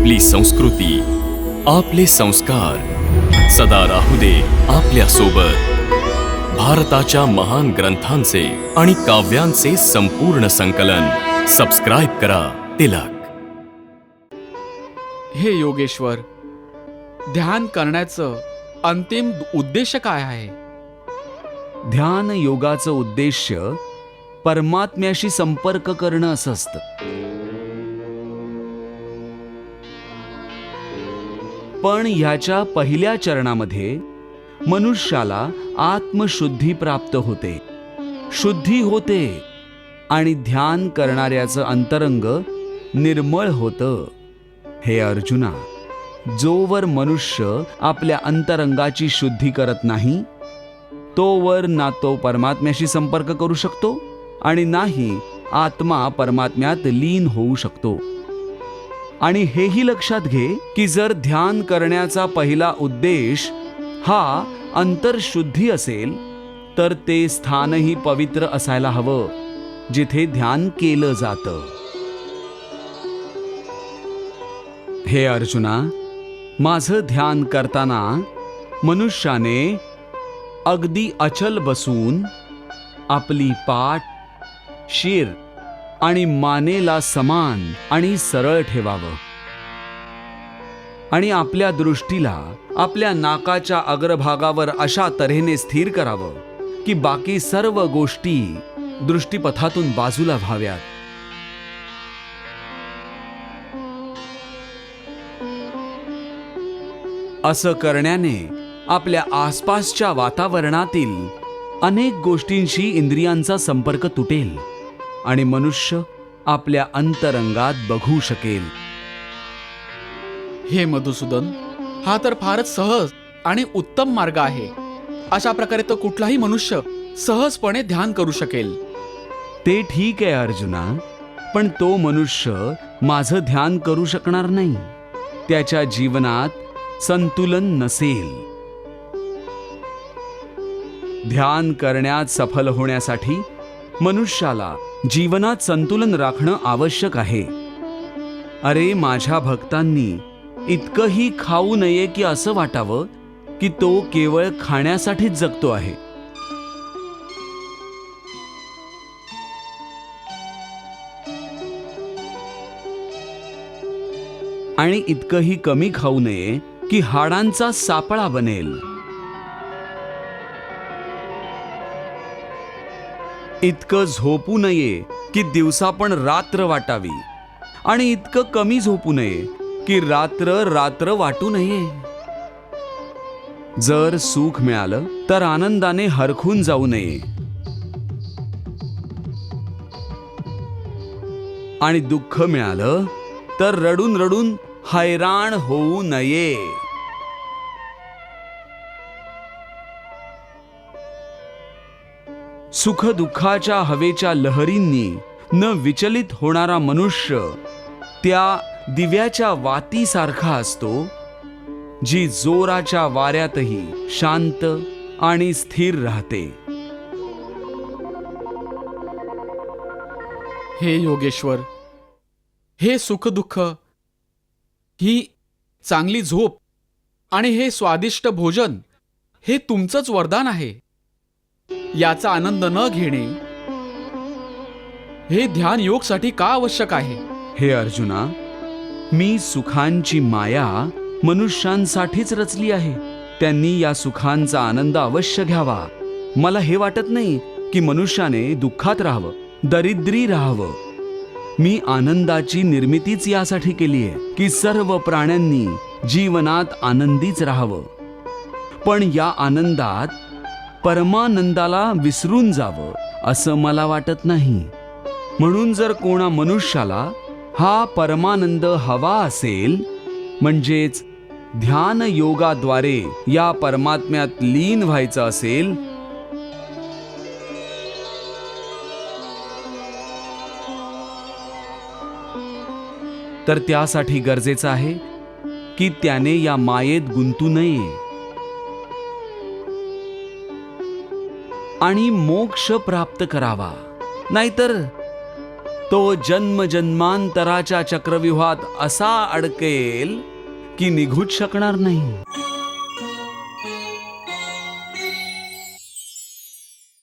आपली संस्कृती, आपले संस्कार सदा राहू दे आपल्या सोबत. भारताच्या महान ग्रंथांचे आणि काव्यांचे संपूर्ण संकलन. सबस्क्राईब करा तिलक. हे योगेश्वर, ध्यान करण्याचं अंतिम उद्देश काय आहे? ध्यान योगाचं उद्देश्य परमात्म्याशी संपर्क करणं असं असतं. पण ह्याच्या पहिल्या चरणामध्ये मनुष्याला आत्मशुद्धी प्राप्त होते, शुद्धी होते आणि ध्यान करणाऱ्याचं अंतरंग निर्मळ होतं. हे अर्जुना, जोवर मनुष्य आपल्या अंतरंगाची शुद्धी करत नाही तोवर ना तो परमात्म्याशी संपर्क करू शकतो आणि नाही आत्मा परमात्म्यात लीन होऊ शकतो. आणि हेही लक्षात घे की जर ध्यान करण्याचा पहिला उद्देश हा अंतरशुद्धी असेल तर ते स्थानही पवित्र असायला हवं जिथे ध्यान केलं जातं. हे अर्जुना, माझं ध्यान करताना मनुष्याने अगदी अचल बसून आपली पाठ, शिर आणि मानेला समान आणि सरळ ठेवावं आणि आपल्या दृष्टीला आपल्या नाकाच्या अग्रभागावर अशा तऱ्हेने स्थिर करावं की बाकी सर्व गोष्टी दृष्टीपथातून बाजूला व्हाव्यात. असं करण्याने आपल्या आसपासच्या वातावरणातील अनेक गोष्टींशी इंद्रियांचा संपर्क तुटेल आणि मनुष्य आपल्या अंतरंगात बघू शकेल. हे मधुसूदन, हा तर फारच सहज आणि उत्तम मार्ग आहे. अशा प्रकारे तो कुठलाही मनुष्य सहजपणे ध्यान करू शकेल. ते ठीक आहे अर्जुना, पण तो मनुष्य माझं ध्यान करू शकणार नाही. त्याच्या जीवनात संतुलन नसेल. ध्यान करण्यात सफल होण्यासाठी मनुष्याला जीवनात संतुलन राखणं आवश्यक आहे. अरे माझ्या भक्तांनी इतकंही खाऊ नये की असं वाटावं की तो केवळ खाण्यासाठीच जगतो आहे. आणि इतकंही कमी खाऊ नये की हाडांचा सापळा बनेल. इतकं झोपू नये की दिवसा पण रात्र वाटावी आणि इतकं कमी झोपू नये की रात्र रात्र वाटू नये. जर सुख मिळालं तर आनंदाने हरखून जाऊ नये आणि दुःख मिळालं तर रडून रडून हैराण होऊ नये. सुख दुःखाच्या हवेच्या लहरींनी न विचलित होणारा मनुष्य त्या दिव्याच्या वातीसारखा असतो जी जोराच्या वाऱ्यातही शांत आणि स्थिर राहते. हे योगेश्वर, हे सुख दुःख, ही चांगली झोप आणि हे स्वादिष्ट भोजन हे तुमचंच वरदान आहे. याचा आनंद न घेणे हे ध्यान योगसाठी का आवश्यक आहे? हे अर्जुना, मी सुखांची माया मनुष्यांसाठीच रचली आहे. त्यांनी या सुखांचा आनंद अवश्य घ्यावा. मला हे वाटत नाही की मनुष्याने दुःखात राहावं, दरिद्री राहावं. मी आनंदाची निर्मितीच यासाठी केली आहे की सर्व प्राण्यांनी जीवनात आनंदीच राहावं. पण या आनंदात परमानंदाला विसरून जावं असं मला वाटत नाही. म्हणून जर कोणा मनुष्याला हा परमानंद हवा असेल, म्हणजेच ध्यान योगाद्वारे या परमात्म्यात लीन व्हायचं असेल, तर त्यासाठी गरजेचं आहे की त्याने या मायेत गुंतू नये आणि मोक्ष प्राप्त करावा. नाहीतर तो जन्मजन्मांतराच्या चक्रव्यूहात असा अडकेल की निघूच शकणार नाही.